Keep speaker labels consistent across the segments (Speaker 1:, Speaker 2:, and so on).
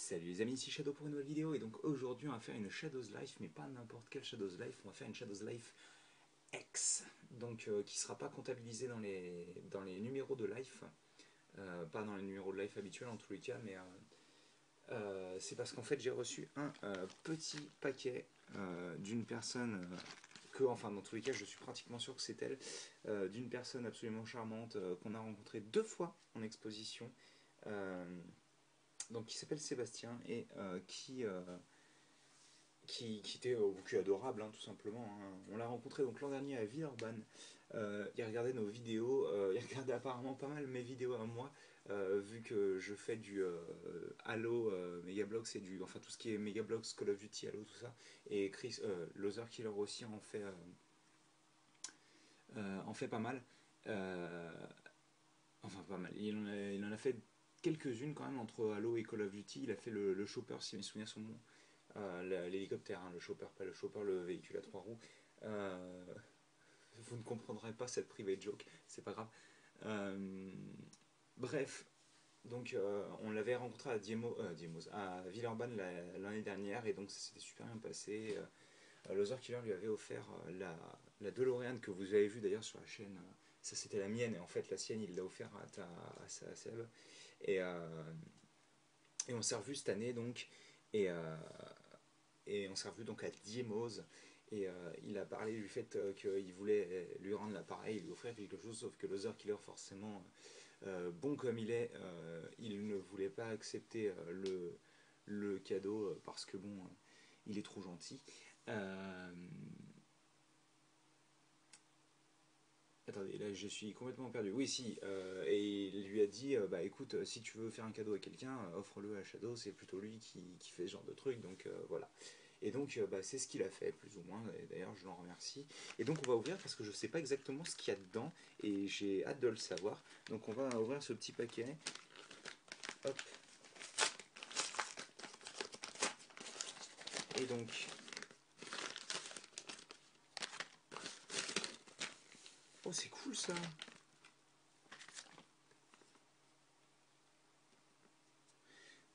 Speaker 1: Salut les amis, ici Shadow pour une nouvelle vidéo et donc aujourd'hui on va faire une Shadows Life, mais pas n'importe quelle Shadows Life, on va faire une Shadows Life X, donc qui sera pas comptabilisée dans les numéros de life, pas dans les numéros de life habituels en tous les cas, mais c'est parce qu'en fait j'ai reçu un petit paquet d'une personne enfin dans tous les cas je suis pratiquement sûr que c'est elle, d'une personne absolument charmante qu'on a rencontrée 2 fois en exposition. Euh, donc qui s'appelle Sébastien et qui était qui est adorable, hein, tout simplement, hein. On l'a rencontré donc l'an dernier à Villeurbanne. Il regardait nos vidéos, il regardait apparemment pas mal mes vidéos à moi, vu que je fais du Halo, Megablox et enfin tout ce qui est Megablox, Call of Duty, Halo, tout ça. Et Chris, Loser Killer aussi en fait pas mal. Euh, enfin pas mal. Il en a fait quelques-unes quand même entre Halo et Call of Duty. Il a fait le chopper, si mes souvenirs sont bons. L'hélicoptère, hein, le chopper, pas le chopper, le véhicule à 3 roues. Euh, vous ne comprendrez pas cette private joke, c'est pas grave. Euh, Bref, donc on l'avait rencontré à à Villeurbanne l'année dernière et donc ça s'était super bien passé. Loser Killer lui avait offert la DeLorean que vous avez vue d'ailleurs sur la chaîne. Ça c'était la mienne et en fait la sienne il l'a offert à Seb. Et, et on s'est revu cette année donc. Et, on s'est revu donc à Diemos. Et il a parlé du fait qu'il voulait lui rendre l'appareil, lui offrir quelque chose, sauf que Loser Killer, forcément, bon comme il est, il ne voulait pas accepter le cadeau parce que bon, il est trop gentil. Euh, Attendez, là je suis complètement perdu. Oui, si. Et il lui a dit bah écoute, si tu veux faire un cadeau à quelqu'un, offre-le à Shadow, c'est plutôt lui qui fait ce genre de truc, donc voilà. Et donc bah, c'est ce qu'il a fait, plus ou moins, et d'ailleurs je l'en remercie. Et donc on va ouvrir parce que je sais pas exactement ce qu'il y a dedans, et j'ai hâte de le savoir. Donc on va ouvrir ce petit paquet. Hop. Et donc. Oh, c'est cool ça!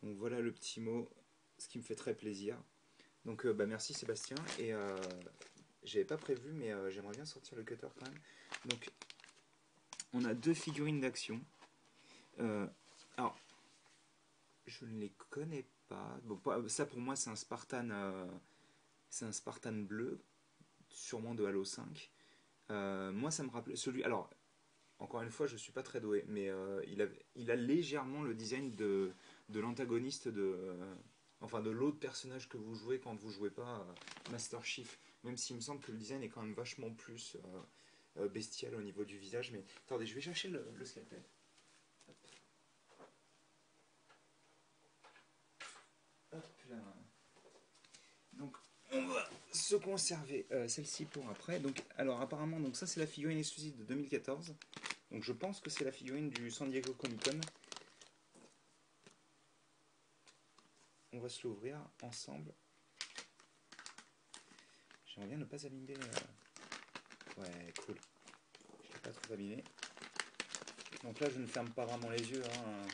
Speaker 1: Donc voilà le petit mot, ce qui me fait très plaisir. Donc bah, merci Sébastien. Et j'avais pas prévu, mais j'aimerais bien sortir le cutter quand même. Donc on a 2 figurines d'action. Alors, je ne les connais pas. Bon, ça pour moi c'est un Spartan bleu, sûrement de Halo 5. Moi ça me rappelait celui. Alors, encore une fois, je suis pas très doué, mais il a légèrement le design de l'antagoniste enfin de l'autre personnage que vous jouez quand vous jouez pas Master Chief. Même s'il me semble que le design est quand même vachement plus bestial au niveau du visage. Mais attendez, je vais chercher le scalpel. Hop là. Donc on va se conserver celle-ci pour après. Donc alors apparemment donc ça c'est la figurine exclusive de 2014. Donc je pense que c'est la figurine du San Diego Comic Con. On va se l'ouvrir ensemble. J'aimerais bien ne pas abîmer. Ouais, cool. Je l'ai pas trop abîmé. Donc là, je ne ferme pas vraiment les yeux, hein.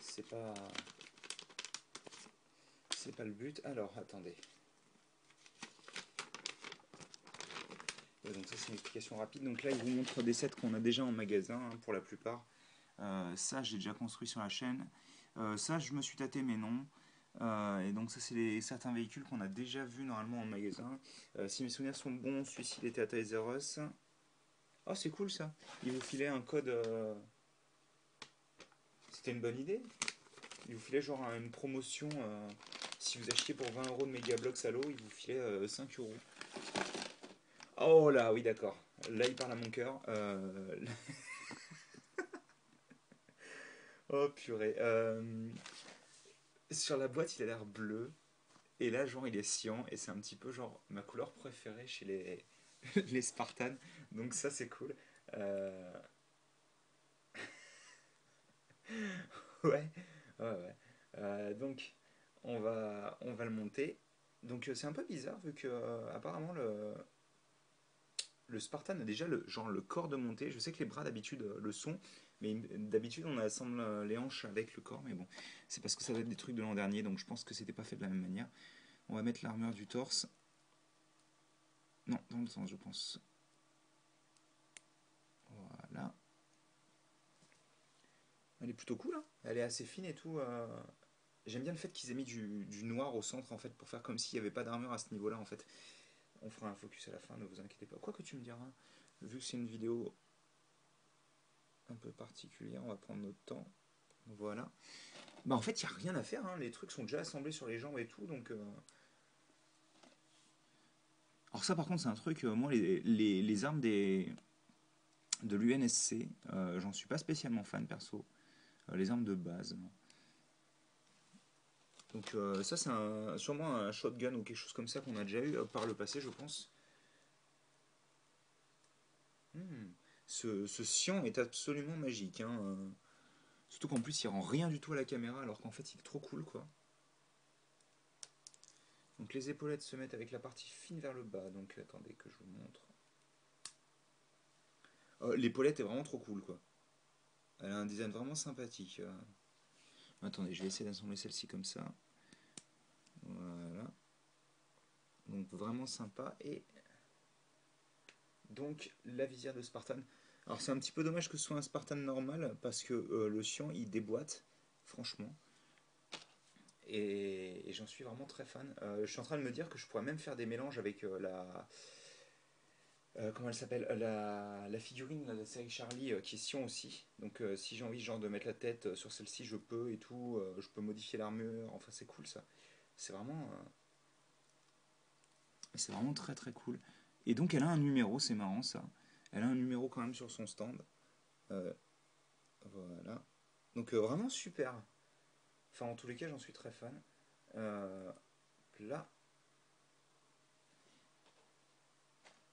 Speaker 1: C'est pas. C'est pas le but. Alors, attendez. Ouais, donc ça, c'est une explication rapide. Donc là, il vous montre des sets qu'on a déjà en magasin, hein, pour la plupart. Ça, j'ai déjà construit sur la chaîne. Ça, je me suis tâté, mais non. Et donc ça, c'est certains véhicules qu'on a déjà vus normalement en magasin. Si mes souvenirs sont bons, celui-ci il était à Toys R Us. Oh, c'est cool ça. Il vous filait un code. C'était une bonne idée. Il vous filait genre une promotion. Si vous achetiez pour 20 € de Megablox Halo, il vous filait 5 €. Oh là, oui, d'accord. Là, il parle à mon cœur. Oh purée. Sur la boîte, il a l'air bleu. Et là, genre, il est cyan. Et c'est un petit peu genre ma couleur préférée chez les Spartans. Donc ça, c'est cool. Euh, Ouais, ouais, ouais. Donc, on va le monter. Donc, c'est un peu bizarre vu que apparemment le Spartan a déjà le corps de montée. Je sais que les bras d'habitude le sont, Mais d'habitude, on assemble les hanches avec le corps, mais bon, c'est parce que ça va être des trucs de l'an dernier, donc je pense que c'était pas fait de la même manière. On va mettre l'armure du torse. Non, dans le sens, je pense. Voilà. Elle est plutôt cool, hein. Elle est assez fine et tout. J'aime bien le fait qu'ils aient mis du noir au centre, en fait, pour faire comme s'il n'y avait pas d'armure à ce niveau-là, en fait. On fera un focus à la fin, ne vous inquiétez pas. Quoi que tu me diras, vu que c'est une vidéo un peu particulière, on va prendre notre temps. Voilà. Bah en fait, il n'y a rien à faire, hein. Les trucs sont déjà assemblés sur les jambes et tout, donc... Alors ça, par contre, c'est un truc, moi, les armes de l'UNSC, j'en suis pas spécialement fan, perso. Les armes de base. Donc ça, c'est sûrement un shotgun ou quelque chose comme ça qu'on a déjà eu par le passé, je pense. Hmm. Ce cyan est absolument magique, hein. Surtout qu'en plus, il rend rien du tout à la caméra, alors qu'en fait, il est trop cool, quoi. Donc les épaulettes se mettent avec la partie fine vers le bas. Donc attendez que je vous montre. L'épaulette est vraiment trop cool, quoi. Elle a un design vraiment sympathique. Attendez, je vais essayer d'assembler celle-ci comme ça. Voilà. Donc vraiment sympa. Et donc la visière de Spartan. Alors c'est un petit peu dommage que ce soit un Spartan normal parce que le cyan il déboîte, franchement. Et j'en suis vraiment très fan. Je suis en train de me dire que je pourrais même faire des mélanges avec comment elle s'appelle, la figurine de la série Charlie qui est Sion aussi. Donc si j'ai envie genre de mettre la tête sur celle-ci, je peux et tout. Je peux modifier l'armure. Enfin c'est cool ça. C'est vraiment très très cool. Et donc elle a un numéro, c'est marrant ça. Elle a un numéro quand même sur son stand. Euh, voilà. Donc vraiment super. Enfin en tous les cas j'en suis très fan. Euh, Là,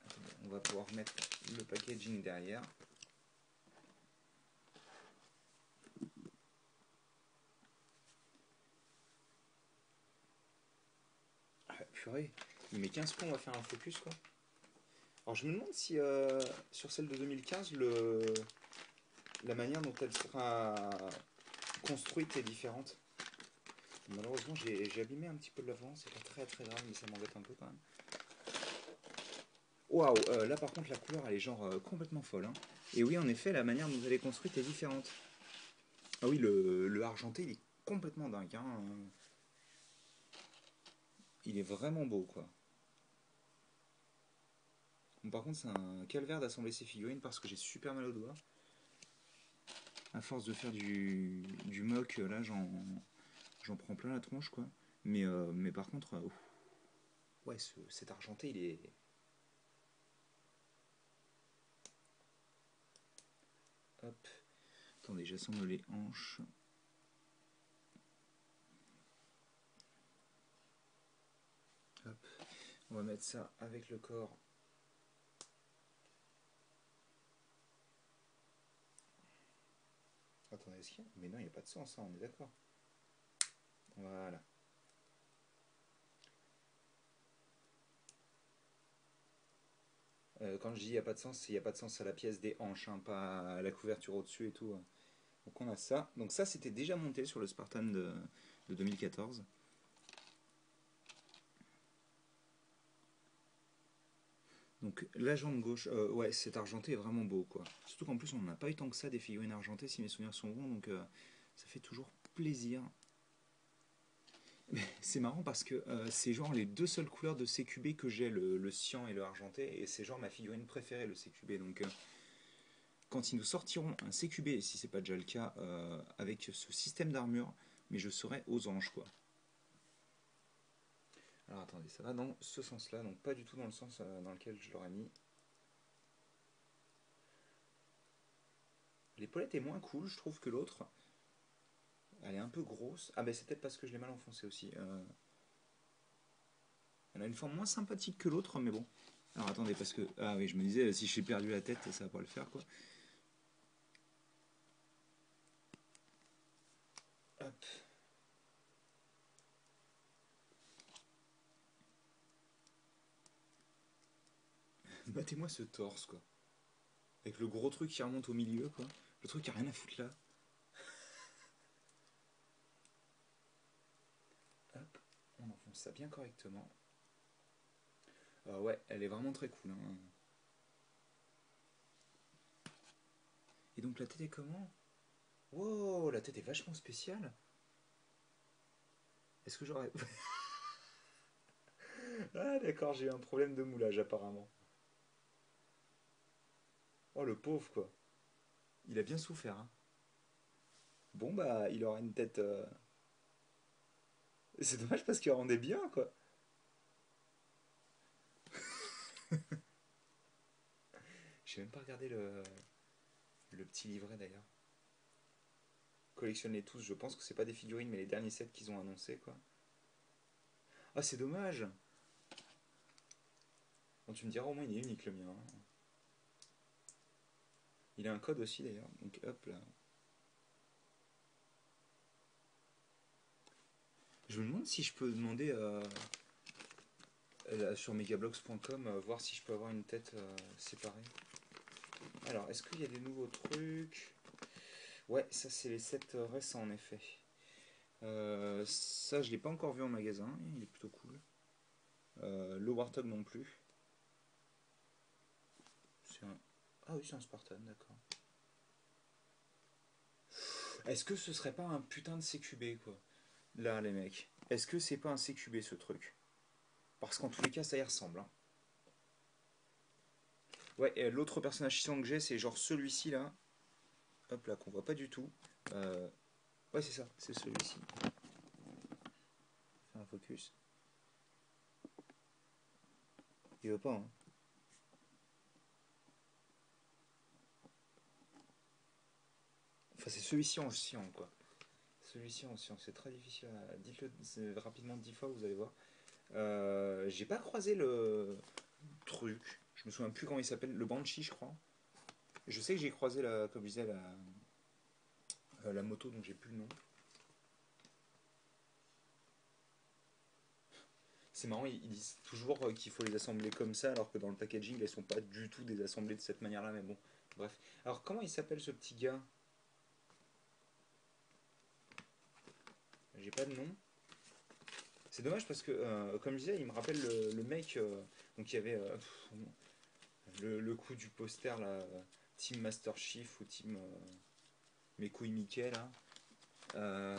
Speaker 1: attendez, on va pouvoir mettre le packaging derrière. Ah, purée, il met 15 points, on va faire un focus quoi. Alors je me demande si sur celle de 2015, la manière dont elle sera construite est différente. Malheureusement j'ai abîmé un petit peu de l'avant, c'est pas très très grave mais ça m'embête un peu quand même. Waouh, là par contre la couleur elle est genre complètement folle, hein. Et oui en effet la manière dont elle est construite est différente. Ah oui le argenté il est complètement dingue, hein. Il est vraiment beau quoi. Bon, par contre c'est un calvaire d'assembler ces figurines parce que j'ai super mal aux doigts. À force de faire du mock là j'en prends plein la tronche quoi. Mais par contre, ouais, cet argenté il est. Hop. Attendez, j'assemble les hanches. Hop. On va mettre ça avec le corps. Attendez, est-ce qu'il y a. Mais non, il n'y a pas de sens, hein, on est d'accord. Voilà. Quand je dis il n'y a pas de sens, c'est il n'y a pas de sens à la pièce des hanches, hein, pas à la couverture au-dessus et tout. Donc on a ça. Donc ça, c'était déjà monté sur le Spartan de 2014. Donc la jambe gauche, ouais, cet argenté est vraiment beau quoi. Surtout qu'en plus on n'en a pas eu tant que ça des figurines argentées si mes souvenirs sont bons, donc ça fait toujours plaisir. C'est marrant parce que c'est genre les deux seules couleurs de CQB que j'ai, le cyan et le argenté, et c'est genre ma figurine préférée le CQB. Donc quand ils nous sortiront un CQB, et si c'est pas déjà le cas, avec ce système d'armure, mais je serai aux anges quoi. Alors attendez, ça va dans ce sens-là, donc pas du tout dans le sens dans lequel je l'aurais mis. L'épaulette est moins cool, je trouve, que l'autre. Elle est un peu grosse. Ah, ben c'est peut-être parce que je l'ai mal enfoncé aussi. Elle a une forme moins sympathique que l'autre, mais bon. Alors attendez, parce que. Ah oui, je me disais, si j'ai perdu la tête, ça va pas le faire, quoi. Hop. Battez-moi ce torse, quoi. Avec le gros truc qui remonte au milieu, quoi. Le truc a rien à foutre là. Hop, on enfonce ça bien correctement. Ouais, elle est vraiment très cool. Hein. Et donc la tête est comment? Wow, la tête est vachement spéciale. Est-ce que j'aurais... Ah d'accord, j'ai eu un problème de moulage apparemment. Oh le pauvre quoi. Il a bien souffert. Hein. Bon bah il aura une tête... C'est dommage parce qu'il rendait bien quoi. J'ai même pas regardé le petit livret d'ailleurs. Collectionne-les tous, je pense que c'est pas des figurines mais les derniers sets qu'ils ont annoncés quoi. Ah c'est dommage. Bon, tu me diras au moins il est unique le mien. Hein. Il a un code aussi d'ailleurs, donc hop là. Je me demande si je peux demander sur megablogs.com voir si je peux avoir une tête séparée. Alors, est-ce qu'il y a des nouveaux trucs? Ouais, ça c'est les sets récents en effet. Ça je l'ai pas encore vu en magasin, il est plutôt cool. Le Warthog non plus. Un... Ah oui, c'est un Spartan, d'accord. Est-ce que ce serait pas un putain de CQB quoi? Là les mecs. Est-ce que c'est pas un CQB ce truc? Parce qu'en tous les cas ça y ressemble. Hein. Ouais, l'autre personnage chiant que j'ai, c'est genre celui-ci là. Hop là, qu'on voit pas du tout. Euh, ouais, c'est ça, c'est celui-ci. Faire un focus. Il veut pas, hein. Enfin, c'est celui-ci en cyan, quoi. Celui-ci en cyan, c'est très difficile à. Dites-le rapidement 10 fois, vous allez voir. J'ai pas croisé le truc. Je me souviens plus comment il s'appelle. Le Banshee, je crois. Je sais que j'ai croisé, comme je disais, la moto, donc j'ai plus le nom. C'est marrant, ils disent toujours qu'il faut les assembler comme ça, alors que dans le packaging, elles sont pas du tout désassemblées de cette manière-là, mais bon, bref. Alors, comment il s'appelle ce petit gars? J'ai pas de nom. C'est dommage parce que, comme je disais, il me rappelle le mec, donc il y avait le coup du poster, là, Team Master Chief ou Team Mes couilles Mickey, là. Euh,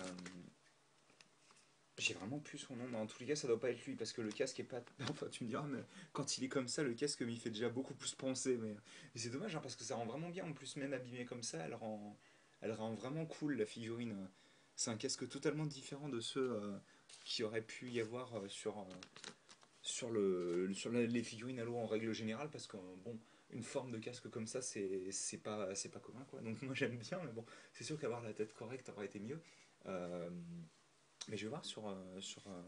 Speaker 1: J'ai vraiment plus son nom, mais en tous les cas, ça doit pas être lui parce que le casque est pas. Enfin, tu me diras, mais quand il est comme ça, le casque m'y fait déjà beaucoup plus penser. Mais c'est dommage hein, parce que ça rend vraiment bien. En plus, même abîmé comme ça, elle rend vraiment cool la figurine. C'est un casque totalement différent de ceux qui auraient pu y avoir les figurines Halo en règle générale parce que bon, une forme de casque comme ça, c'est pas commun quoi. Donc moi j'aime bien, mais bon, c'est sûr qu'avoir la tête correcte aurait été mieux. Euh, mais je vais voir sur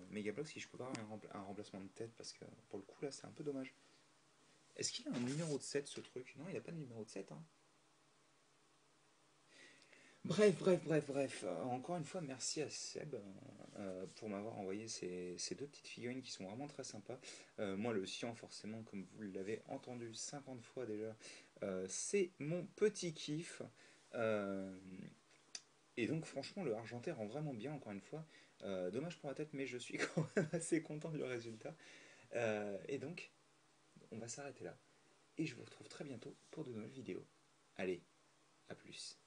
Speaker 1: Megablog si je peux pas avoir un remplacement de tête parce que pour le coup là c'est un peu dommage. Est-ce qu'il a un numéro de 7 ce truc? Non, il a pas de numéro de 7 hein. Bref, bref, bref, bref. Encore une fois, merci à Seb pour m'avoir envoyé ces deux petites figurines qui sont vraiment très sympas. Moi, le cyan, forcément, comme vous l'avez entendu 50 fois déjà, c'est mon petit kiff. Euh, et donc, franchement, le argenté rend vraiment bien, encore une fois. Dommage pour la tête, mais je suis quand même assez content du résultat. Et donc, on va s'arrêter là. Et je vous retrouve très bientôt pour de nouvelles vidéos. Allez, à plus.